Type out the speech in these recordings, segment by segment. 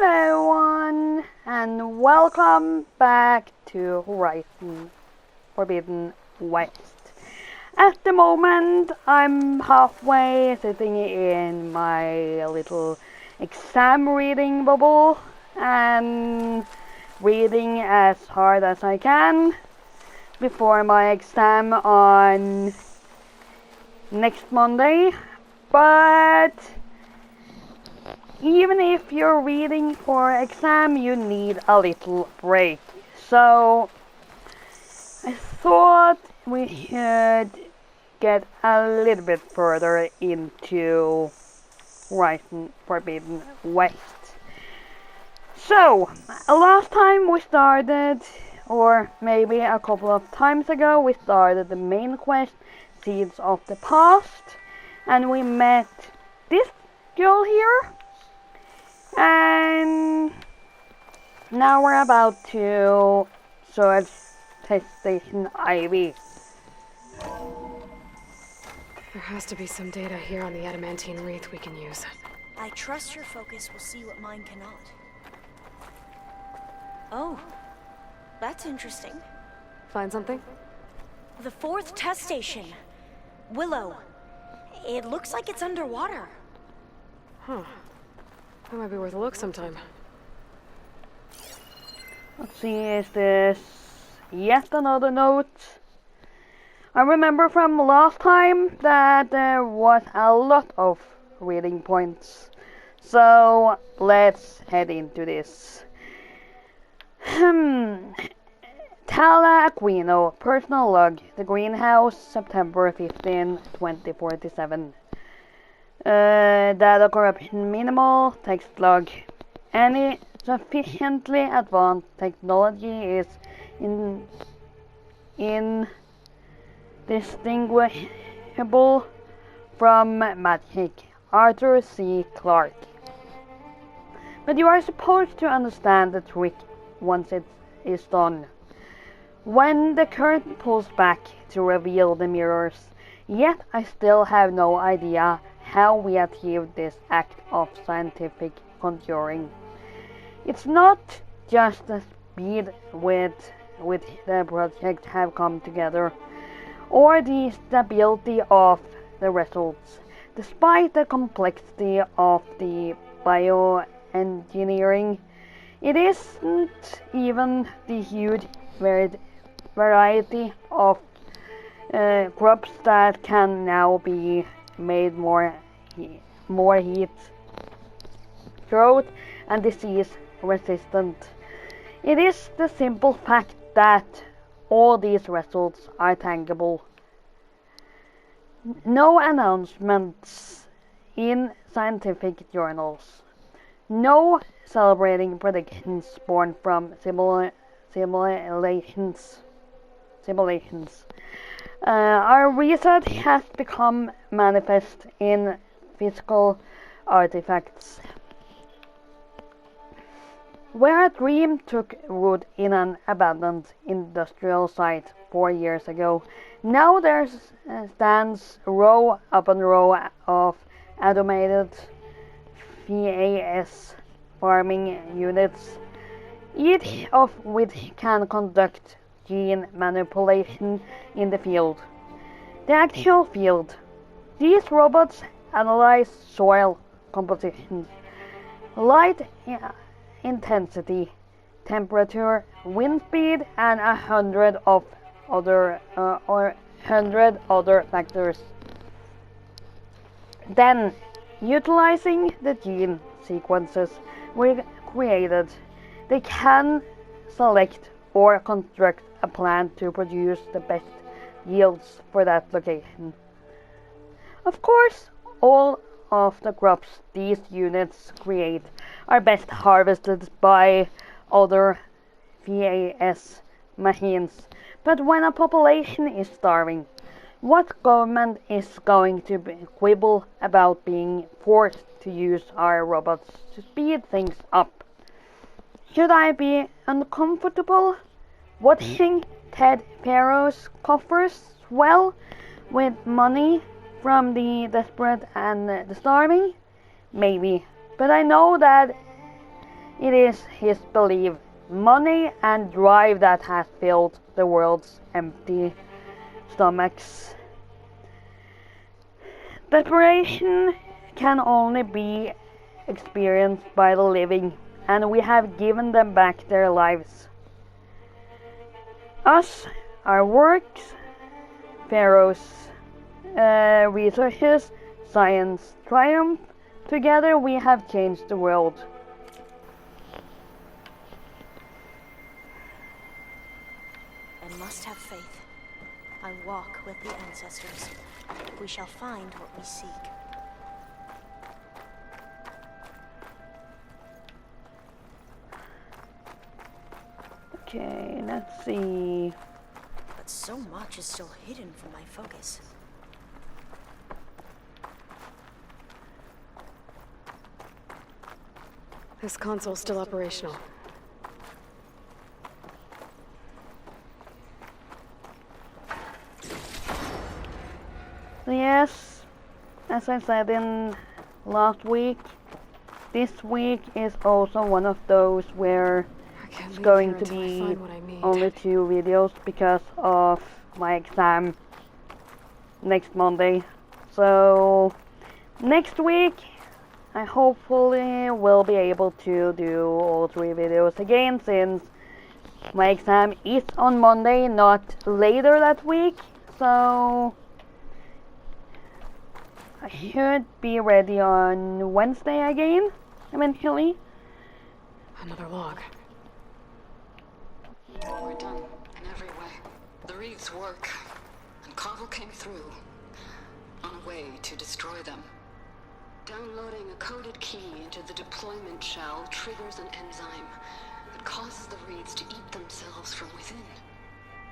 Hello everyone, and welcome back to Horizon Forbidden West. At the moment, I'm halfway sitting in my little exam reading bubble and reading as hard as I can before my exam on next Monday. But even if you're reading for exam, you need a little break. So I thought we should get a little bit further into Horizon Forbidden West. So last time we started, or maybe a couple of times ago, we started the main quest, Seeds of the Past, and we met this girl here. And now we're about to search test station Ivy. There has to be some data here on the adamantine wreath we can use. I trust your focus will see what mine cannot. Oh, that's interesting. Find something? The fourth test station. Willow. It looks like it's underwater. Huh. That might be worth a look sometime. Let's see, is this yet another note? I remember from last time that there was a lot of reading points. So let's head into this. Tala Aquino, personal log, the greenhouse, September 15, 2047. Data corruption minimal, text log. Any sufficiently advanced technology is indistinguishable from magic. Arthur C. Clarke. But you are supposed to understand the trick once it is done. When the curtain pulls back to reveal the mirrors, yet I still have no idea how we achieved this act of scientific conjuring. It's not just the speed with which the project have come together, or the stability of the results. Despite the complexity of the bioengineering, it isn't even the huge variety of crops that can now be made more heat, drought, and disease resistant. It is the simple fact that all these results are tangible. No announcements in scientific journals. No celebrating predictions born from simulations. Our research has become manifest in physical artifacts. Where a dream took root in an abandoned industrial site 4 years ago, now there stands row upon row of automated VAS farming units, each of which can conduct gene manipulation in the field. The actual field. These robots analyze soil composition, light intensity, temperature, wind speed, and 100 other factors. Then, utilizing the gene sequences we created, they can select or construct a plant to produce the best yields for that location. Of course, all of the crops these units create are best harvested by other VAS machines. But when a population is starving, what government is going to quibble about being forced to use our robots to speed things up? Should I be uncomfortable watching Ted Pharaoh's coffers swell with money from the desperate and the starving? Maybe. But I know that It is his belief, money and drive that has filled the world's empty stomachs. Desperation can only be experienced by the living, and we have given them back their lives. Us, our works, pharaohs, researches, science, triumph, together we have changed the world. I must have faith. I walk with the ancestors. We shall find what we seek. Okay, let's see. But so much is still hidden from my focus. This console's still operational. So yes, as I said in last week, this week is also one of those where it's going to be only 2 videos because of my exam next Monday. So next week I hopefully will be able to do all 3 videos again, since my exam is on Monday, not later that week. So I should be ready on Wednesday again, eventually. Another log. We're done in every way. The Reeds work, and Carvel came through on a way to destroy them. Downloading a coded key into the deployment shell triggers an enzyme that causes the Reeds to eat themselves from within.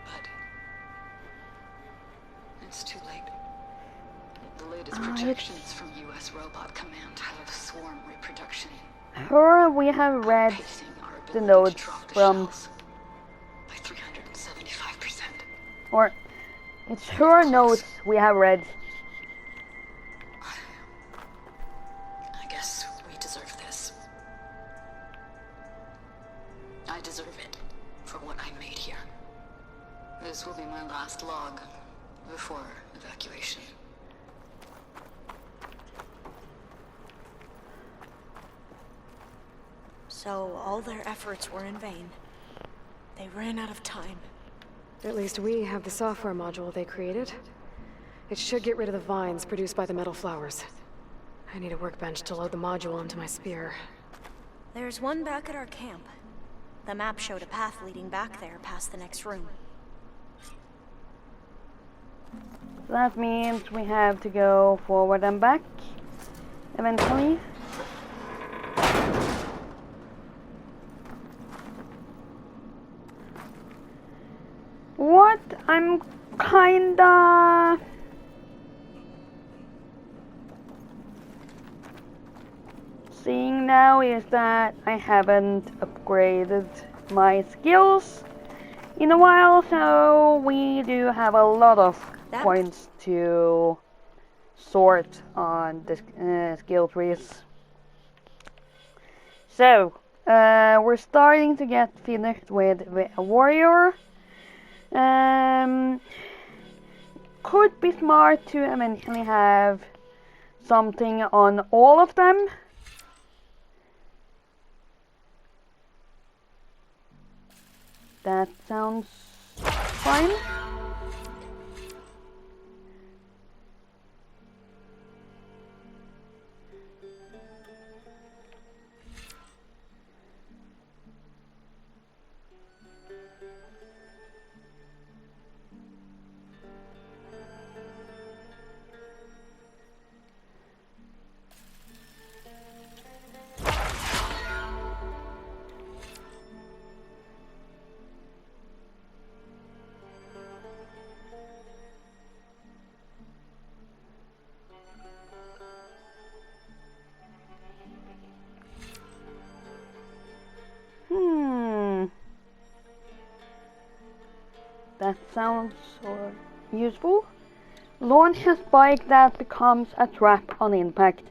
But it's too late. The latest projections from U.S. Robot Command have swarm reproduction. Sure, we have read the notes from, by 375%. or it's her notes we have read. I guess we deserve this. I deserve it for what I made here. This will be my last log before evacuation. So all their efforts were in vain. They ran out of time. At least we have the software module they created. It should get rid of the vines produced by the metal flowers. I need a workbench to load the module onto my spear. There's one back at our camp. The map showed a path leading back there past the next room. That means we have to go forward and back, eventually. What I'm kinda seeing now is that I haven't upgraded my skills in a while, so we do have a lot of points to sort on the skill trees. So, we're starting to get finished with a warrior. Could be smart to eventually have something on all of them. That sounds fine. That sounds useful. Launch a spike that becomes a trap on impact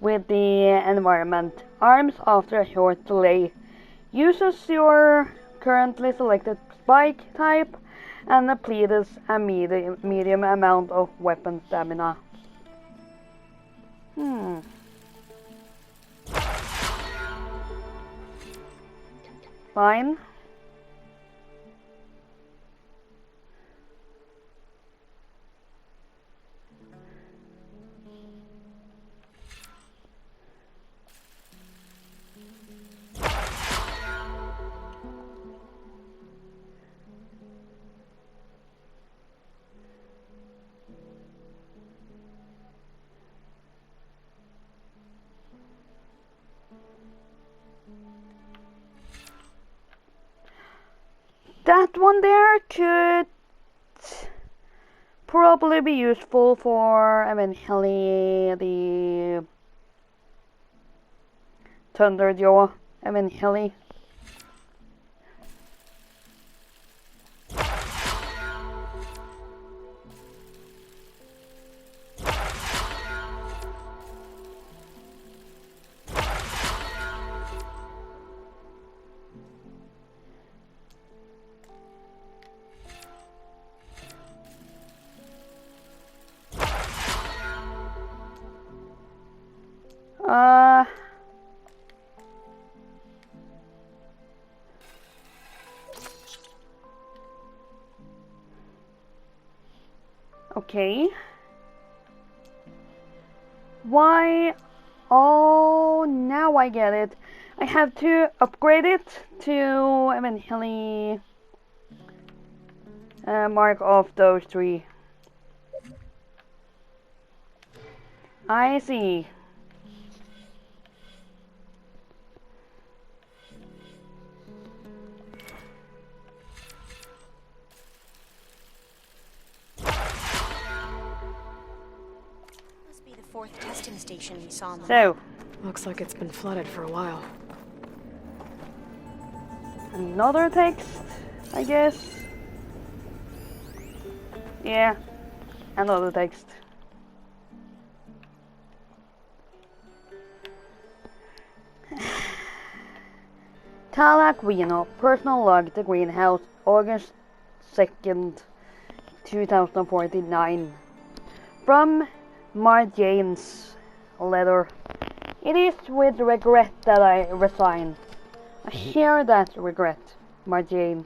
with the environment. Arms after a short delay. Uses your currently selected spike type and depletes a medium amount of weapon stamina. Fine. That one there could probably be useful for eventually the Thunderjaw eventually. Okay. Why? Oh, now I get it. I have to upgrade it to eventually mark off those three. I see. Must be the fourth testing station we saw on the So, Looks like it's been flooded for a while. another text, I guess. Yeah, another text. Talaquino, personal log to greenhouse, August 2nd, 2049. From Marjane's letter. It is with regret that I resign. I share that regret, Marjane.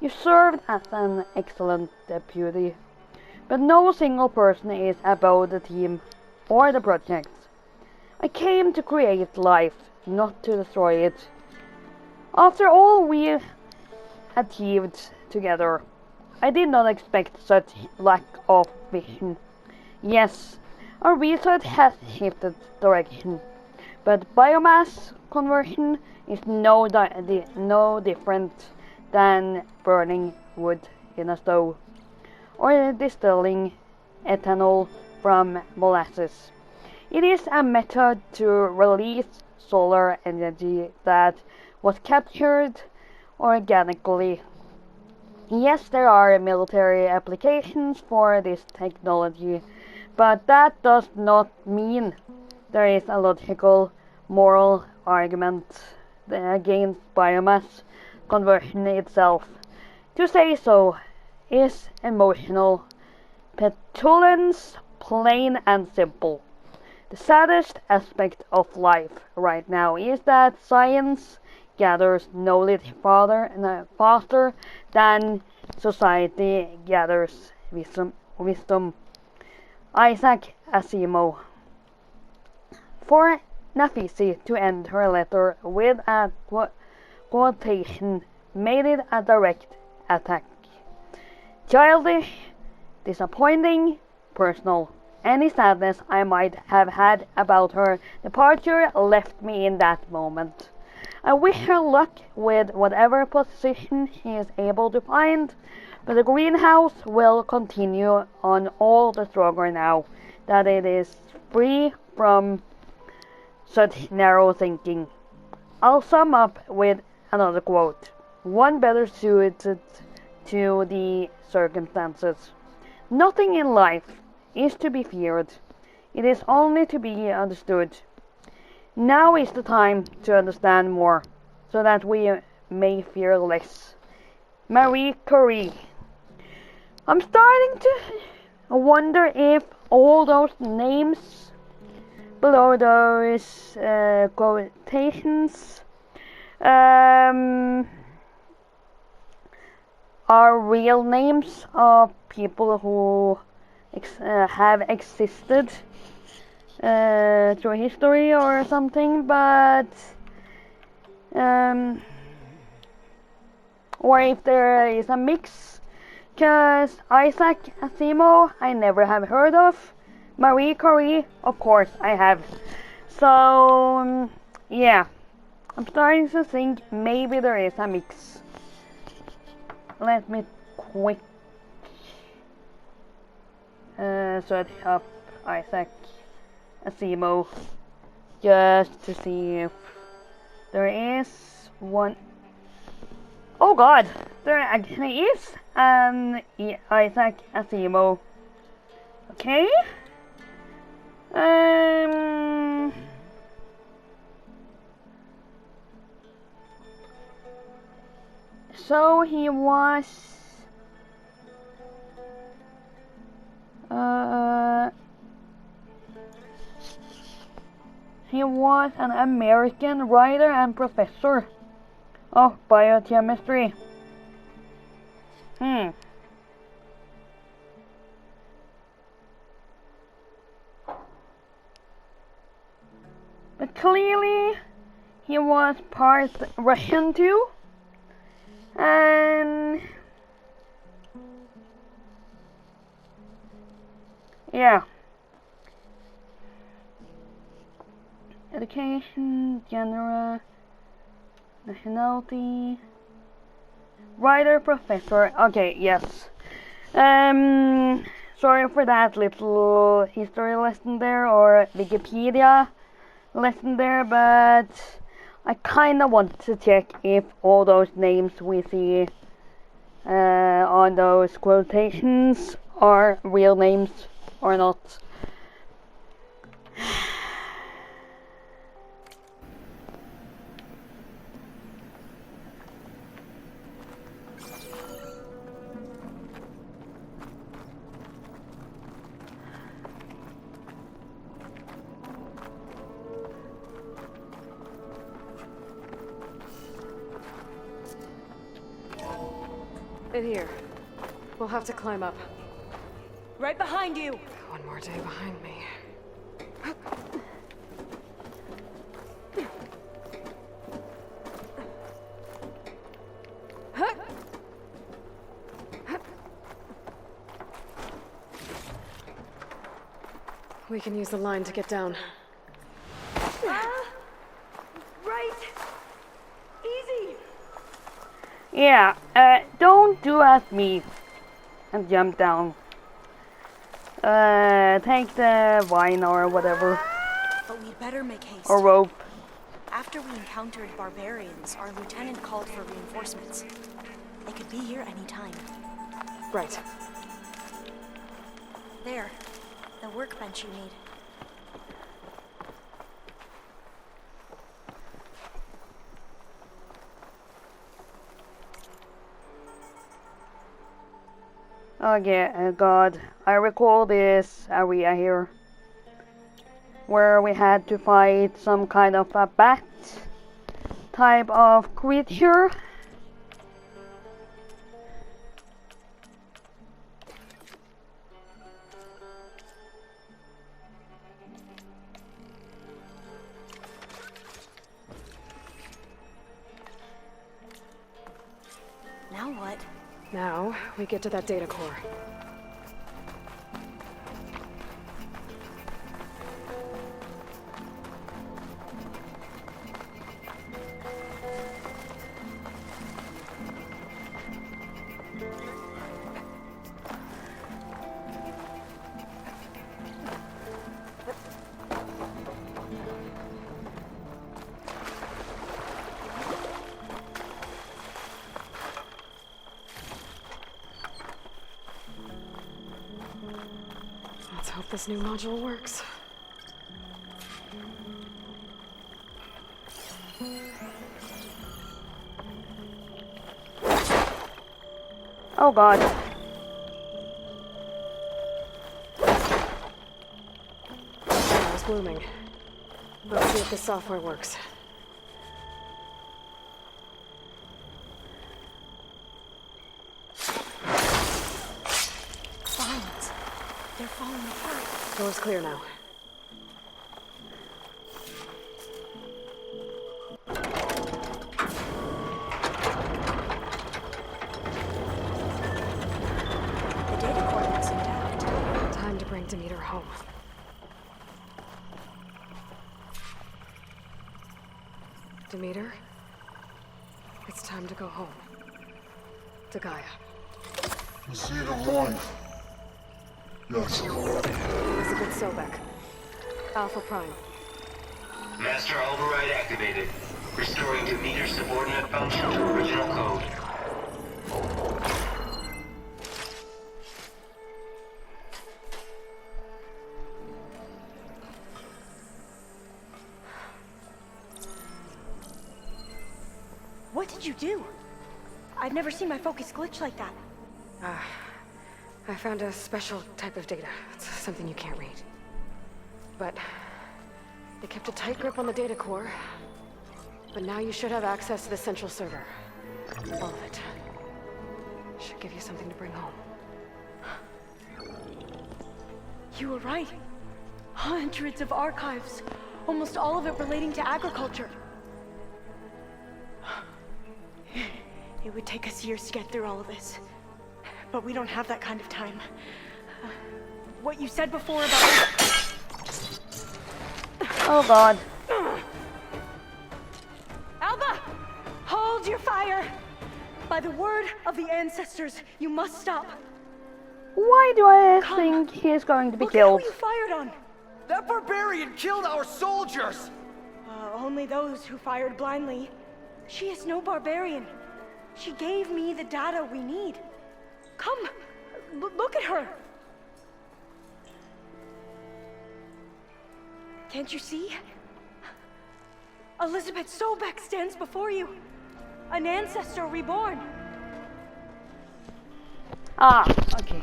You served as an excellent deputy, but no single person is above the team or the project. I came to create life, not to destroy it. After all we achieved together, I did not expect such lack of vision. Yes, our research has shifted direction, but biomass conversion is no different than burning wood in a stove, or distilling ethanol from molasses. It is a method to release solar energy that was captured organically. Yes, there are military applications for this technology, but that does not mean there is a logical, moral argument against biomass conversion itself. To say so is emotional petulance, plain and simple. The saddest aspect of life right now is that science gathers knowledge faster than society gathers wisdom. Isaac Asimov. For Nafisi to end her letter with a quotation made it a direct attack. Childish, disappointing, personal. Any sadness I might have had about her departure left me in that moment. I wish her luck with whatever position she is able to find, but the greenhouse will continue on all the stronger now that it is free from such narrow thinking. I'll sum up with another quote, one better suited to the circumstances. Nothing in life is to be feared. It is only to be understood. Now is the time to understand more. so that we may fear less. Marie Curie. I'm starting to wonder if all those names below those quotations are real names of people who have existed through history or something, but or if there is a mix, because Isaac Asimov I never have heard of, Marie Curie of course I have, so yeah, I'm starting to think maybe there is a mix. Let me quick search up Isaac Asimov just to see if there is one. Oh god, there actually is an Isaac Asimov. Okay. So he was an American writer and professor of biochemistry. But clearly he was part Russian too. And yeah, education, genre, nationality, writer, professor. Okay, yes. Sorry for that little history lesson there, or Wikipedia lesson there, but I kinda want to check if all those names we see on those quotations are real names or not. In here. We'll have to climb up. Right behind you! One more day behind me. We can use the line to get down. Right! Easy! Yeah, don't do as me and jump down. Take the vine or whatever, But we'd better make haste. or rope. After we encountered barbarians, our lieutenant called for reinforcements. They could be here any time. Right. There. The workbench you need. Okay, God, I recall this area here, where we had to fight some kind of a bat type of creature. Now what? Now, we get to that data core. Let's hope this new module works. Oh god. I was blooming. Let's see if the software works. Vines. They're falling apart. Door's clear now. The data core looks intact. Time to bring Demeter home. Demeter, it's time to go home. To Gaia. I see the light. Yes. Elizabeth Sobek. Alpha Prime. Master override activated. Restoring Demeter's subordinate function to original code. What did you do? I've never seen my focus glitch like that. I found a special type of data. It's something you can't read. But they kept a tight grip on the data core. But now you should have access to the central server. All of it. Should give you something to bring home. You were right. Hundreds of archives. Almost all of it relating to agriculture. It would take us years to get through all of this. But we don't have that kind of time. What you said before about... Oh god. Alba! Hold your fire! By the word of the ancestors, you must stop. Why do I think he's going to be Look killed? at who you fired on! That barbarian killed our soldiers! Only those who fired blindly. She is no barbarian. She gave me the data we need. Come, look at her. Can't you see? Elizabeth Sobek stands before you. An ancestor reborn. Ah, okay.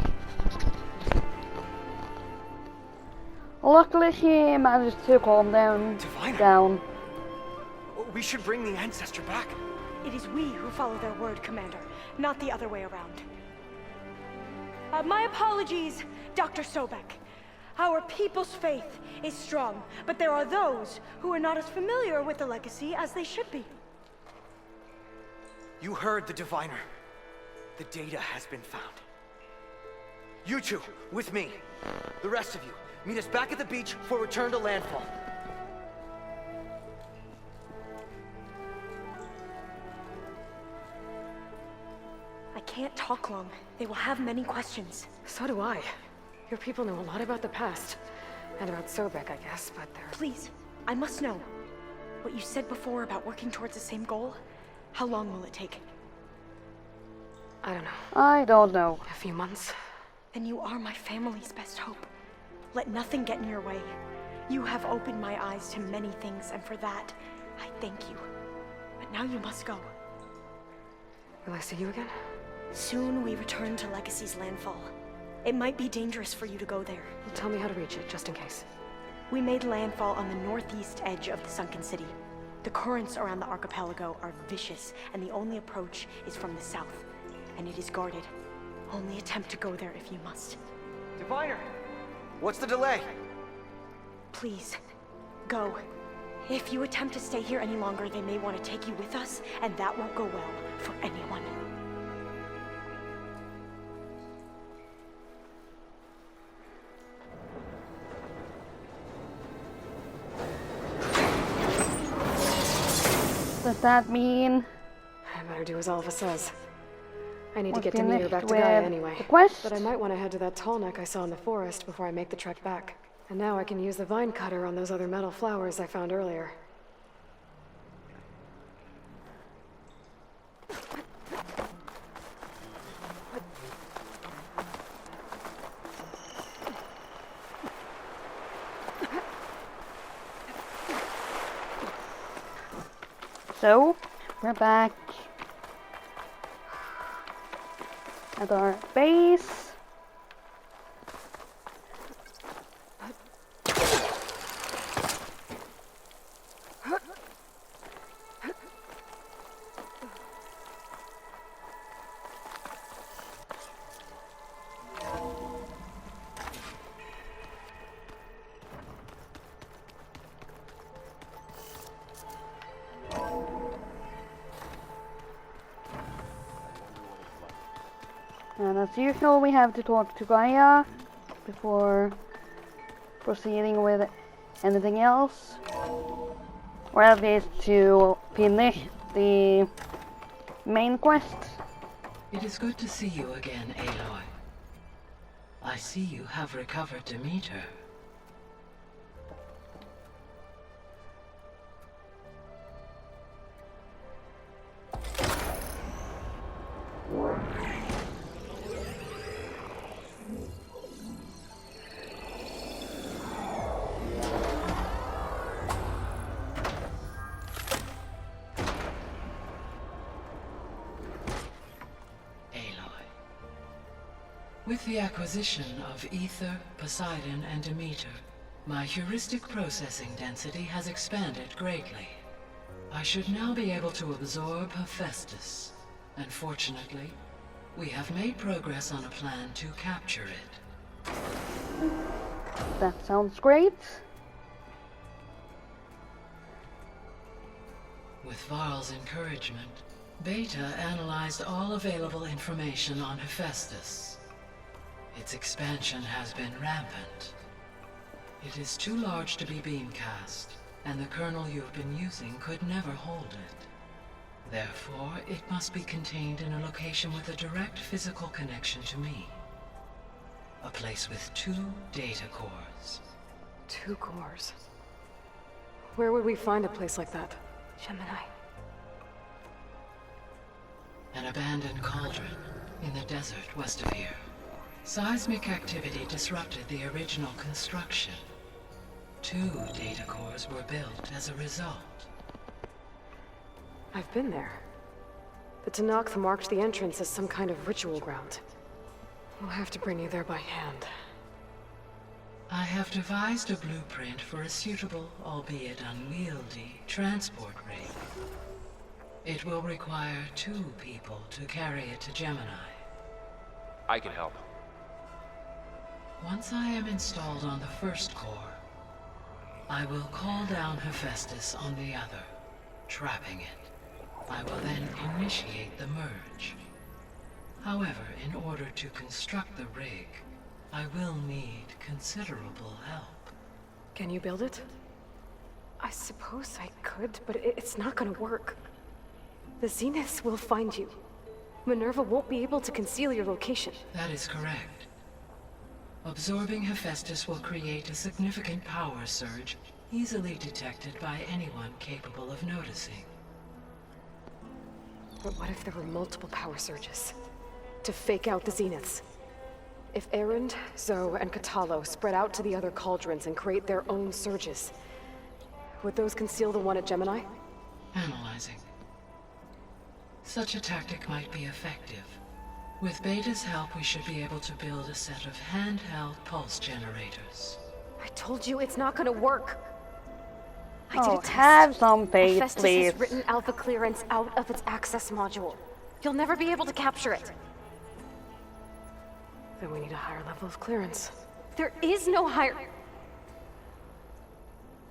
Luckily he managed to calm them Diviner. down. We should bring the ancestor back. It is we who follow their word, Commander, not the other way around. My apologies, Dr. Sobek. Our people's faith is strong, but there are those who are not as familiar with the legacy as they should be. You heard the diviner. The data has been found. You two, with me. The rest of you, meet us back at the beach for return to landfall. I can't talk long. They will have many questions. So do I. Your people know a lot about the past. And about Sobek, I guess, but they're... Please, I must know. What you said before about working towards the same goal, how long will it take? I don't know. I don't know. A few months? Then you are my family's best hope. Let nothing get in your way. You have opened my eyes to many things, and for that, I thank you. But now you must go. Will I see you again? Soon we return to Legacy's landfall. It might be dangerous for you to go there. Well, tell me how to reach it, just in case. We made landfall on the northeast edge of the sunken city. The currents around the archipelago are vicious, and the only approach is from the south. And it is guarded. Only attempt to go there if you must. Diviner! What's the delay? Please, go. If you attempt to stay here any longer, they may want to take you with us, and that won't go well for anyone. Does that mean I better do as Alpha says. I need to we're get Demeter finished back to Gaia with anyway. the quest? But I might want to head to that tall neck I saw in the forest before I make the trek back. And now I can use the vine cutter on those other metal flowers I found earlier. So, we're back. at our base. And as usual, we have to talk to Gaia before proceeding with anything else. Or at least to finish the main quest. It is good to see you again, Aloy. I see you have recovered Demeter. With the acquisition of Ether, Poseidon, and Demeter, my heuristic processing density has expanded greatly. I should now be able to absorb Hephaestus, and fortunately, we have made progress on a plan to capture it. That sounds great. With Varl's encouragement, Beta analyzed all available information on Hephaestus. Its expansion has been rampant. It is too large to be beamcast, and the kernel you've been using could never hold it. Therefore, it must be contained in a location with a direct physical connection to me. A place with 2 data cores. 2 cores? Where would we find a place like that? Gemini. An abandoned cauldron in the desert west of here. Seismic activity disrupted the original construction. 2 data cores were built as a result. I've been there. The Tenakth marked the entrance as some kind of ritual ground. We'll have to bring you there by hand. I have devised a blueprint for a suitable, albeit unwieldy, transport rig. It will require 2 people to carry it to Gemini. I can help. Once I am installed on the first core, I will call down Hephaestus on the other, trapping it. I will then initiate the merge. However, in order to construct the rig, I will need considerable help. Can you build it? I suppose I could, but it's not gonna work. The Zeniths will find you. Minerva won't be able to conceal your location. That is correct. Absorbing Hephaestus will create a significant power surge, easily detected by anyone capable of noticing. But what if there were multiple power surges? To fake out the Zeniths? If Erend, Zoe, and Katalo spread out to the other cauldrons and create their own surges, would those conceal the one at Gemini? Analyzing. Such a tactic might be effective. With Beta's help, we should be able to build a set of handheld pulse generators. I told you it's not gonna work. I did a test. Have some faith, Hephaestus please. has written alpha clearance out of its access module. You'll never be able to capture it. Then we need a higher level of clearance. There is no higher...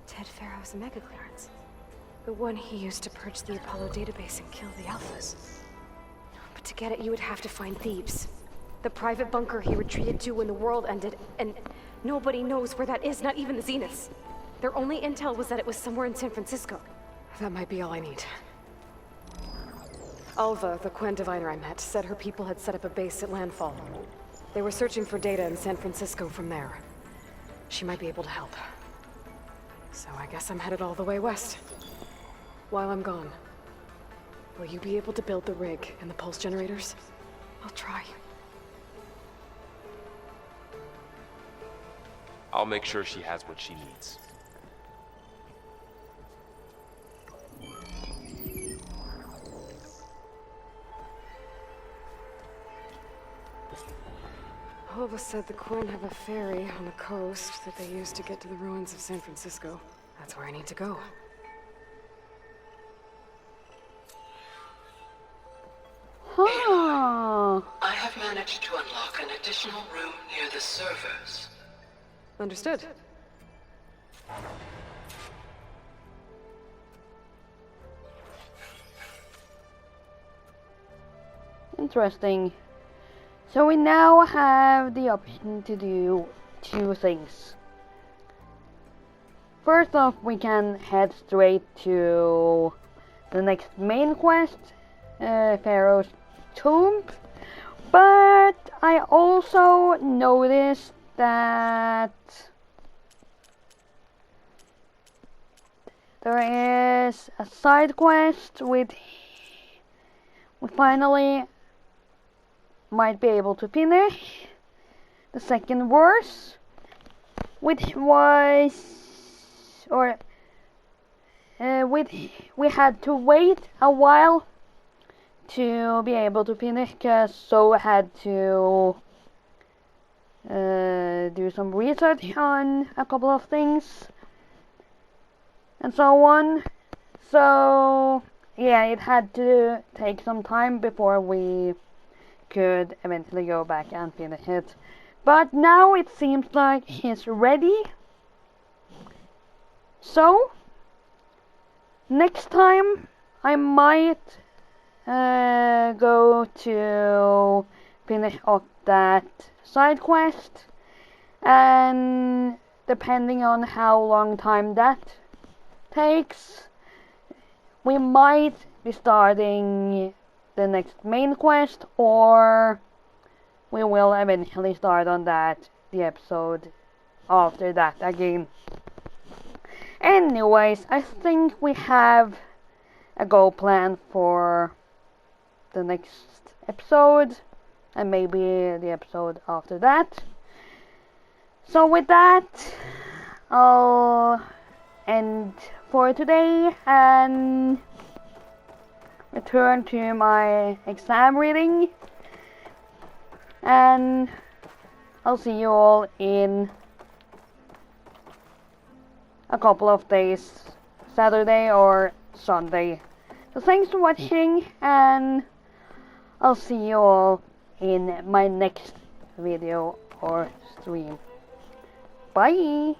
Ted Pharaoh's mega clearance. The one he used to purge the Apollo database and kill the alphas. But to get it, you would have to find Thebes. The private bunker he retreated to when the world ended, and nobody knows where that is, not even the Zeniths. Their only intel was that it was somewhere in San Francisco. That might be all I need. Alva, the Quen diviner I met, said her people had set up a base at Landfall. They were searching for data in San Francisco from there. She might be able to help. So I guess I'm headed all the way west. While I'm gone, will you be able to build the rig and the pulse generators? I'll try. I'll make sure she has what she needs. All of us said the Quinn have a ferry on the coast that they use to get to the ruins of San Francisco. That's where I need to go. Huh. I have managed to unlock an additional room near the servers. Understood. Interesting. So we now have the option to do two things. First off, we can head straight to the next main quest, Pharaoh's Tomb. But I also noticed that there is a side quest with we finally might be able to finish, the second verse, which was, or we had to wait a while to be able to finish, because So had to do some research on a couple of things and so on. So yeah, it had to take some time before we could eventually go back and finish it. But now it seems like he's ready. So next time I might go to finish off that side quest, and depending on how long time that takes, we might be starting the next main quest, or we will eventually start on that the episode after that again. Anyways, I think we have a goal plan for the next episode, and maybe the episode after that. So with that, I'll end for today and return to my exam reading, and I'll see you all in a couple of days, Saturday or Sunday. So thanks for watching, and I'll see you all in my next video or stream. Bye!